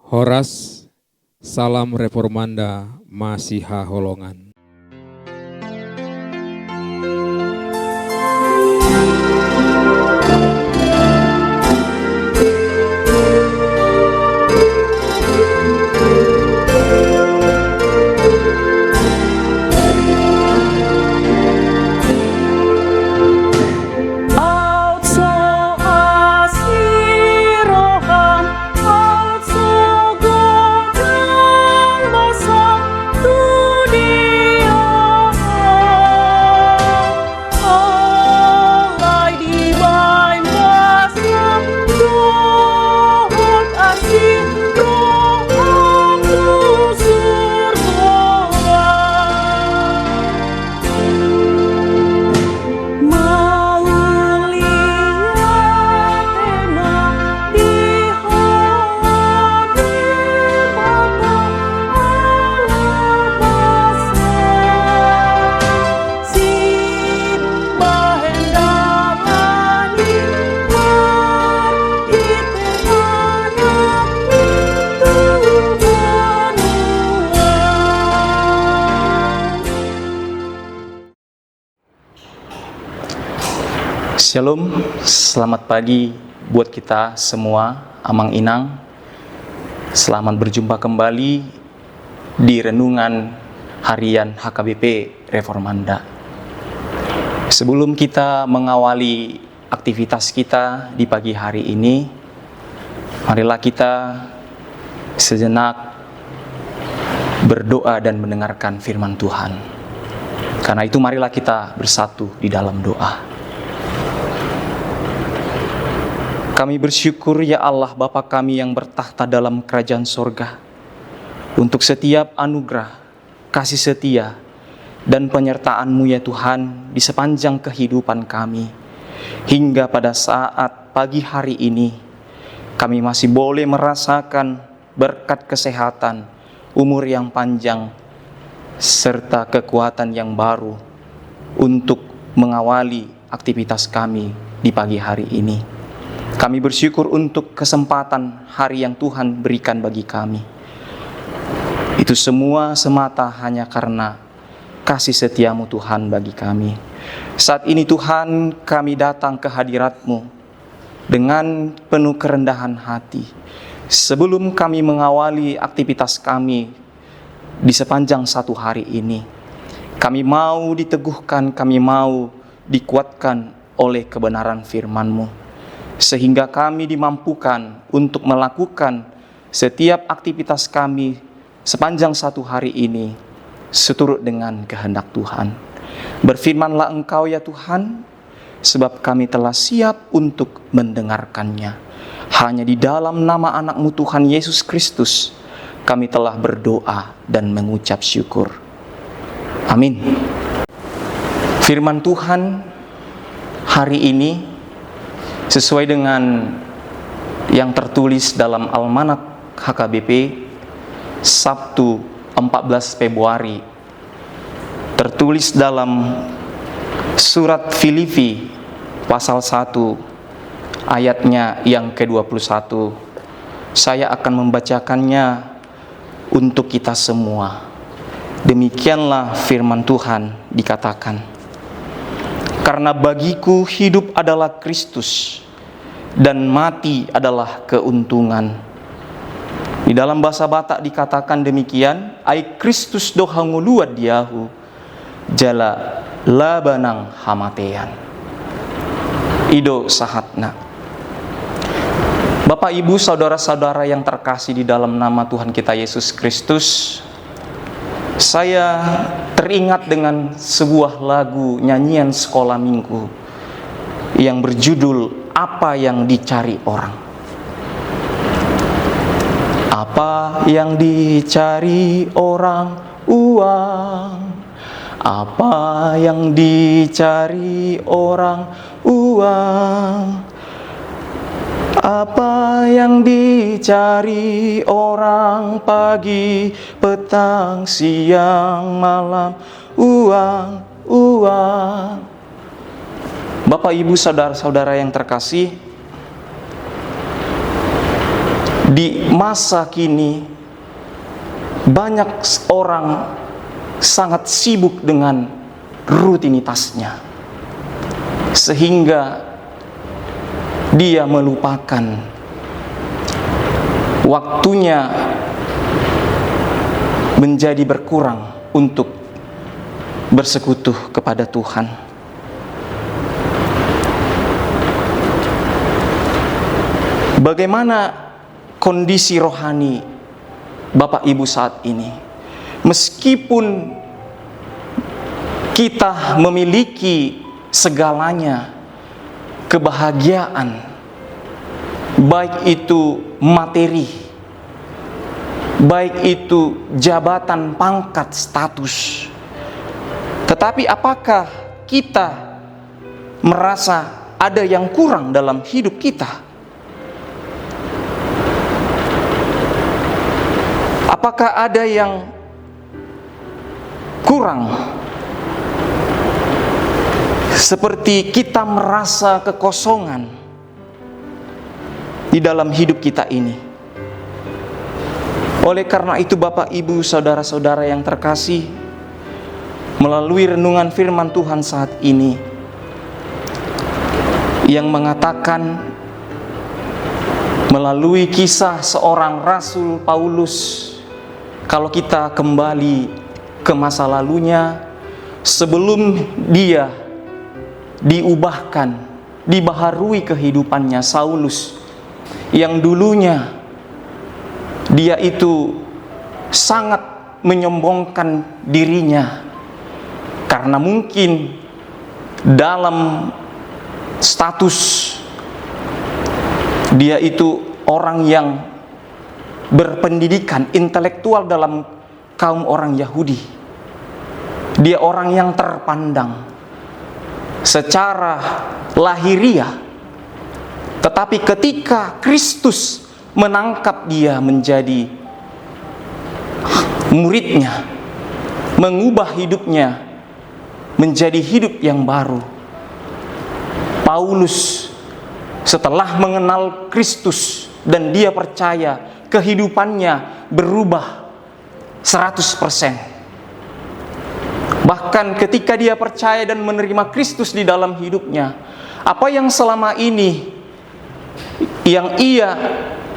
Horas, salam reformanda, Masiha Holongan. Shalom, selamat pagi buat kita semua, Amang Inang. Selamat berjumpa kembali di Renungan Harian HKBP Reformanda. Sebelum kita mengawali aktivitas kita di pagi hari ini, marilah kita sejenak berdoa dan mendengarkan firman Tuhan. Karena itu marilah kita bersatu di dalam doa. Kami bersyukur ya Allah Bapa kami yang bertahta dalam kerajaan sorga, untuk setiap anugerah, kasih setia, dan penyertaan-Mu ya Tuhan di sepanjang kehidupan kami. Hingga pada saat pagi hari ini, kami masih boleh merasakan berkat kesehatan, umur yang panjang, serta kekuatan yang baru untuk mengawali aktivitas kami di pagi hari ini. Kami bersyukur untuk kesempatan hari yang Tuhan berikan bagi kami. Itu semua semata hanya karena kasih setia-Mu Tuhan bagi kami. Saat ini Tuhan, kami datang ke hadirat-Mu dengan penuh kerendahan hati. Sebelum kami mengawali aktivitas kami di sepanjang satu hari ini, kami mau diteguhkan, kami mau dikuatkan oleh kebenaran firman-Mu, sehingga kami dimampukan untuk melakukan setiap aktivitas kami sepanjang satu hari ini seturut dengan kehendak Tuhan. Berfirmanlah Engkau ya Tuhan, sebab kami telah siap untuk mendengarkannya. Hanya di dalam nama anak-Mu Tuhan Yesus Kristus kami telah berdoa dan mengucap syukur. Amin. Firman Tuhan hari ini sesuai dengan yang tertulis dalam Almanak HKBP Sabtu 14 Februari, tertulis dalam surat Filipi pasal 1 ayatnya yang ke-21. Saya akan membacakannya untuk kita semua. Demikianlah firman Tuhan dikatakan. Karena bagiku hidup adalah Kristus dan mati adalah keuntungan. Di dalam bahasa Batak dikatakan demikian, ai Kristus dohanguluad diahu jala labanang hamatean. Ido sahatna. Bapak Ibu saudara-saudara yang terkasih di dalam nama Tuhan kita Yesus Kristus, saya teringat dengan sebuah lagu nyanyian sekolah minggu yang berjudul Apa yang dicari orang. Apa yang dicari orang? Uang. Apa yang dicari orang? Uang. Apa yang dicari orang? Pagi, petang, siang, malam. Uang, uang. Bapak, Ibu, saudara-saudara yang terkasih, Di masa kini banyak orang sangat sibuk dengan rutinitasnya, sehingga dia melupakan waktunya menjadi berkurang untuk bersekutu kepada Tuhan. Bagaimana kondisi rohani Bapak Ibu saat ini? Meskipun kita memiliki segalanya, kebahagiaan, baik itu materi, baik itu jabatan, pangkat, status, tetapi apakah kita merasa ada yang kurang dalam hidup kita? Apakah ada yang kurang? Seperti kita merasa kekosongan di dalam hidup kita ini. Oleh karena itu Bapak Ibu saudara-saudara yang terkasih, melalui renungan firman Tuhan saat ini yang mengatakan melalui kisah seorang Rasul Paulus, kalau kita kembali ke masa lalunya, sebelum dia diubahkan, dibaharui kehidupannya, Saulus yang dulunya dia itu sangat menyombongkan dirinya, karena mungkin dalam status dia itu orang yang berpendidikan, intelektual dalam kaum orang Yahudi. Dia orang yang terpandang secara lahiriah. Tetapi ketika Kristus menangkap dia menjadi muridnya, mengubah hidupnya menjadi hidup yang baru, Paulus setelah mengenal Kristus dan dia percaya, kehidupannya berubah 100%. Bahkan ketika dia percaya dan menerima Kristus di dalam hidupnya, apa yang selama ini yang ia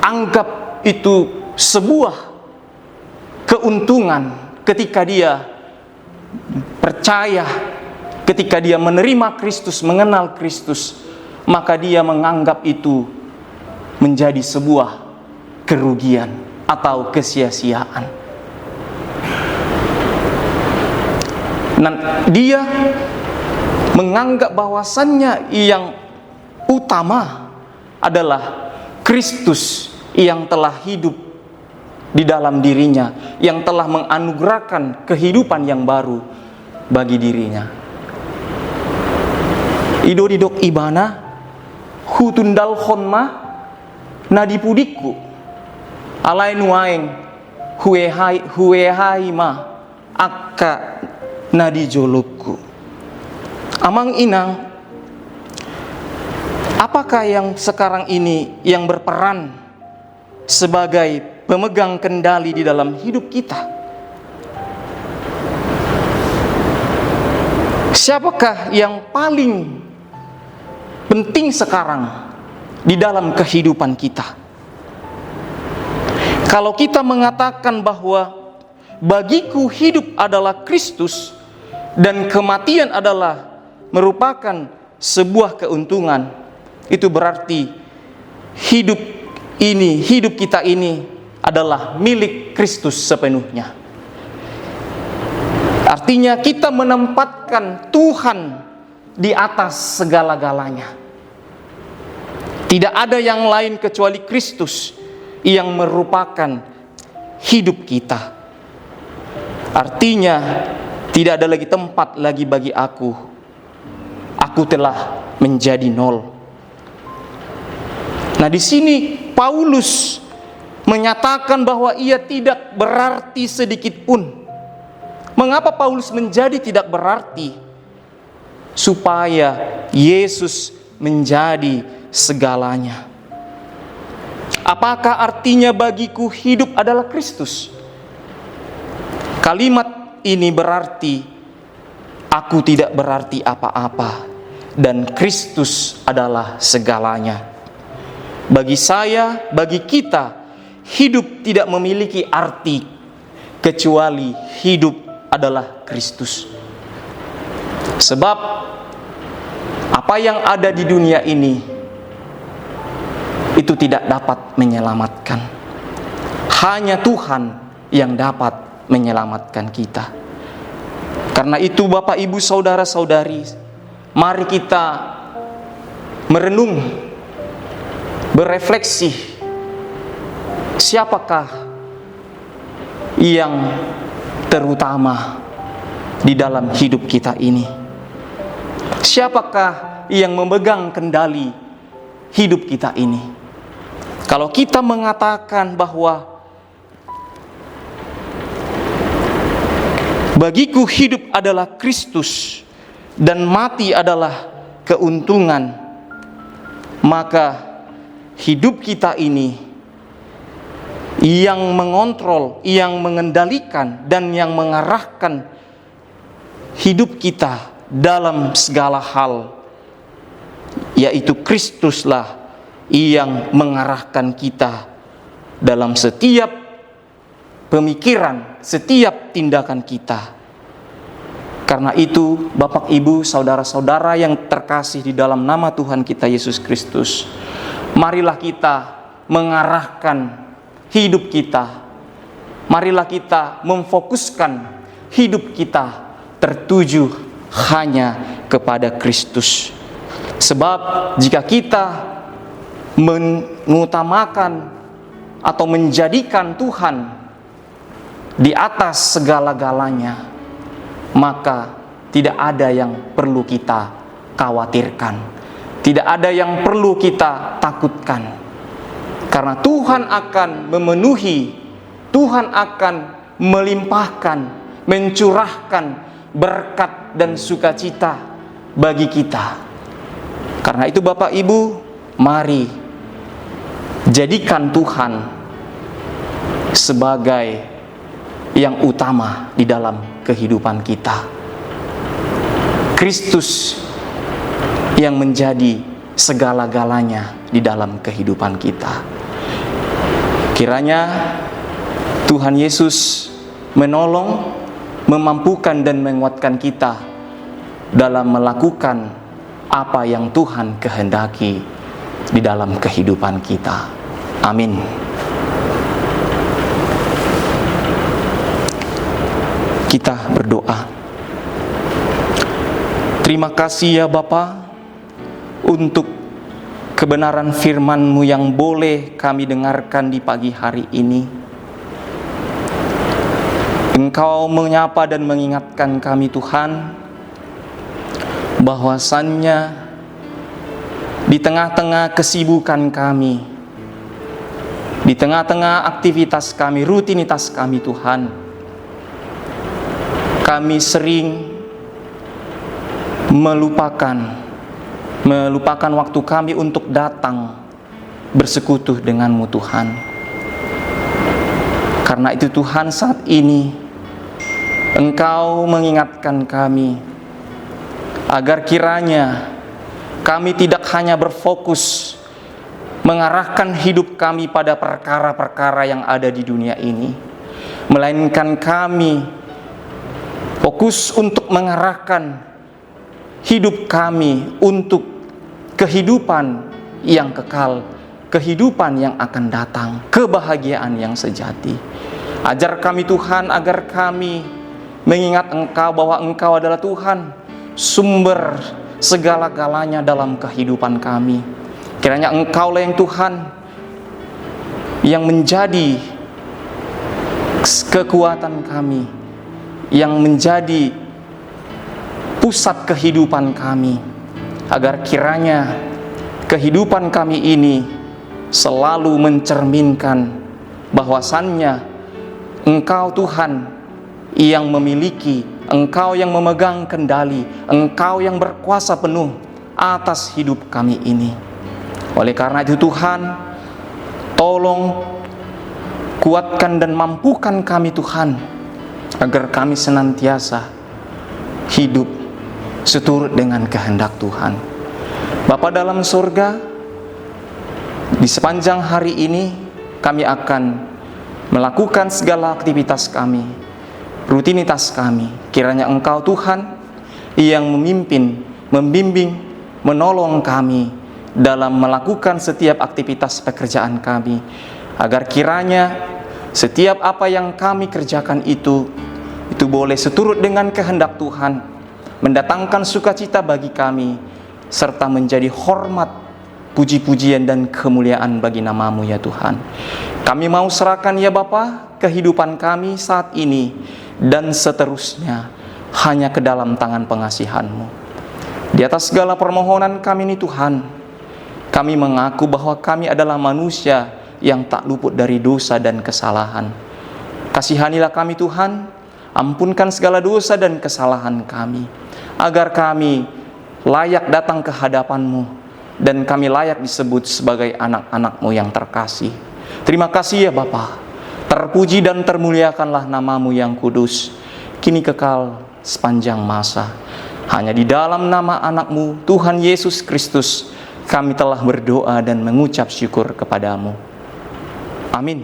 anggap itu sebuah keuntungan ketika dia percaya, ketika dia menerima Kristus, mengenal Kristus, maka dia menganggap itu menjadi sebuah kerugian atau kesia-siaan. Dan dia menganggap bahwasannya yang utama adalah Kristus yang telah hidup di dalam dirinya, yang telah menganugerahkan kehidupan yang baru bagi dirinya. Idodidok ibana hutundal khonma nadipudiku alai nuaeng huehai ma akka nadijolokku. Amang inang, apakah yang sekarang ini yang berperan sebagai pemegang kendali di dalam hidup kita? Siapakah yang paling penting sekarang di dalam kehidupan kita? Kalau kita mengatakan bahwa bagiku hidup adalah Kristus dan kematian adalah merupakan sebuah keuntungan, itu berarti hidup kita ini adalah milik Kristus sepenuhnya. Artinya kita menempatkan Tuhan di atas segala-galanya. Tidak ada yang lain kecuali Kristus yang merupakan hidup kita. Artinya tidak ada lagi tempat lagi bagi aku. Aku telah menjadi nol. Nah, di sini Paulus menyatakan bahwa ia tidak berarti sedikit pun. Mengapa Paulus menjadi tidak berarti? Supaya Yesus menjadi segalanya. Apakah artinya bagiku hidup adalah Kristus? Kalimat ini berarti aku tidak berarti apa-apa dan Kristus adalah segalanya. Bagi saya, bagi kita, hidup tidak memiliki arti kecuali hidup adalah Kristus. Sebab apa yang ada di dunia ini itu tidak dapat menyelamatkan. Hanya Tuhan yang dapat menyelamatkan kita. Karena itu Bapak, Ibu, Saudara-saudari, mari kita merenung, berefleksi, siapakah yang terutama di dalam hidup kita ini? Siapakah yang memegang kendali hidup kita ini? Kalau kita mengatakan bahwa bagiku hidup adalah Kristus dan mati adalah keuntungan, maka hidup kita ini yang mengontrol, yang mengendalikan, dan yang mengarahkan hidup kita dalam segala hal, yaitu Kristuslah yang mengarahkan kita dalam setiap pemikiran, setiap tindakan kita. Karena itu, Bapak, Ibu, Saudara-saudara yang terkasih di dalam nama Tuhan kita Yesus Kristus, marilah kita mengarahkan hidup kita. Marilah kita memfokuskan hidup kita tertuju hanya kepada Kristus. Sebab jika kita mengutamakan atau menjadikan Tuhan di atas segala-galanya, maka tidak ada yang perlu kita khawatirkan, tidak ada yang perlu kita takutkan. Karena Tuhan akan memenuhi, Tuhan akan melimpahkan, mencurahkan berkat dan sukacita bagi kita. Karena itu Bapak, Ibu, mari jadikan Tuhan sebagai yang utama di dalam kehidupan kita. Kristus yang menjadi segala-galanya di dalam kehidupan kita. Kiranya Tuhan Yesus menolong, memampukan dan menguatkan kita dalam melakukan apa yang Tuhan kehendaki di dalam kehidupan kita. Amin. Kita berdoa. Terima kasih ya Bapa untuk kebenaran firman-Mu yang boleh kami dengarkan di pagi hari ini. Engkau menyapa dan mengingatkan kami Tuhan, bahwasannya di tengah-tengah kesibukan kami, di tengah-tengah aktivitas kami, rutinitas kami Tuhan, kami sering melupakan waktu kami untuk datang bersekutu dengan-Mu Tuhan. Karena itu Tuhan, saat ini Engkau mengingatkan kami agar kiranya kami tidak hanya berfokus mengarahkan hidup kami pada perkara-perkara yang ada di dunia ini, melainkan kami fokus untuk mengarahkan hidup kami untuk kehidupan yang kekal, kehidupan yang akan datang, kebahagiaan yang sejati. Ajar kami Tuhan agar kami mengingat Engkau, bahwa Engkau adalah Tuhan, sumber segala-galanya dalam kehidupan kami. Kiranya Engkaulah yang Tuhan yang menjadi kekuatan kami, yang menjadi pusat kehidupan kami, agar kiranya kehidupan kami ini selalu mencerminkan bahwasannya Engkau Tuhan yang memiliki, Engkau yang memegang kendali, Engkau yang berkuasa penuh atas hidup kami ini. Oleh karena itu Tuhan, Tolong kuatkan dan mampukan kami Tuhan, agar kami senantiasa hidup seturut dengan kehendak Tuhan. Bapa dalam surga, di sepanjang hari ini kami akan melakukan segala aktivitas kami, rutinitas kami. Kiranya Engkau Tuhan yang memimpin, membimbing, menolong kami dalam melakukan setiap aktivitas pekerjaan kami, agar kiranya setiap apa yang kami kerjakan itu boleh seturut dengan kehendak Tuhan, mendatangkan sukacita bagi kami, serta menjadi hormat, puji-pujian dan kemuliaan bagi nama-Mu ya Tuhan. Kami mau serahkan ya Bapa kehidupan kami saat ini dan seterusnya hanya ke dalam tangan pengasihan-Mu. Di atas segala permohonan kami ini Tuhan, kami mengaku bahwa kami adalah manusia yang tak luput dari dosa dan kesalahan. Kasihanilah kami Tuhan, ampunkan segala dosa dan kesalahan kami, agar kami layak datang ke hadapan-Mu dan kami layak disebut sebagai anak-anak-Mu yang terkasih. Terima kasih ya Bapa. Terpuji dan termuliakanlah nama-Mu yang kudus, kini kekal sepanjang masa. Hanya di dalam nama anak-Mu, Tuhan Yesus Kristus, kami telah berdoa dan mengucap syukur kepadamu. Amin.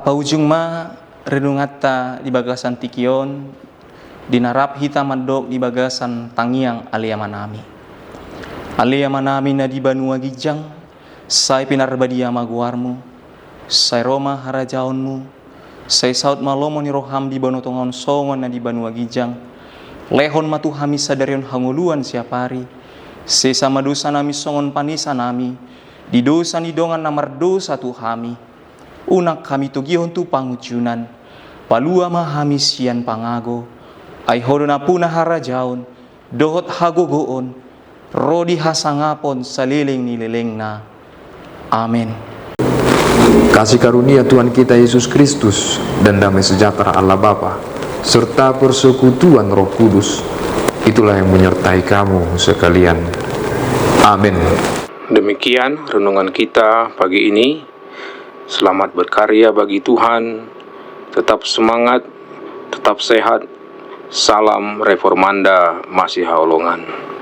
Paujung ma renungata di bagasan tikion dinarap hitam mandok di bagasan tangiang alia manami na di Banua Gijang sai pinarbadia maguarmu sai Roma harajaonmu sai saut malomo ni roham di Banotongon songon na di Banua Gijang lehon matuhami sadarion hanguluan siapari sesa madosa nami songon panisa nami di dosa ni dongan namar dosa tuhami unak kami tugihon tu pangucunan palua mahami sian pangago ay hodona puna harajaon dohot hagogoon rodi hasangapon saliling nilileng na. Amin. Kasih karunia Tuhan kita Yesus Kristus dan damai sejahtera Allah Bapa serta persekutuan Roh Kudus itulah yang menyertai kamu sekalian. Amin. Demikian renungan kita pagi ini. Selamat berkarya bagi Tuhan, tetap semangat, tetap sehat. Salam Reformanda Masiha Holongan.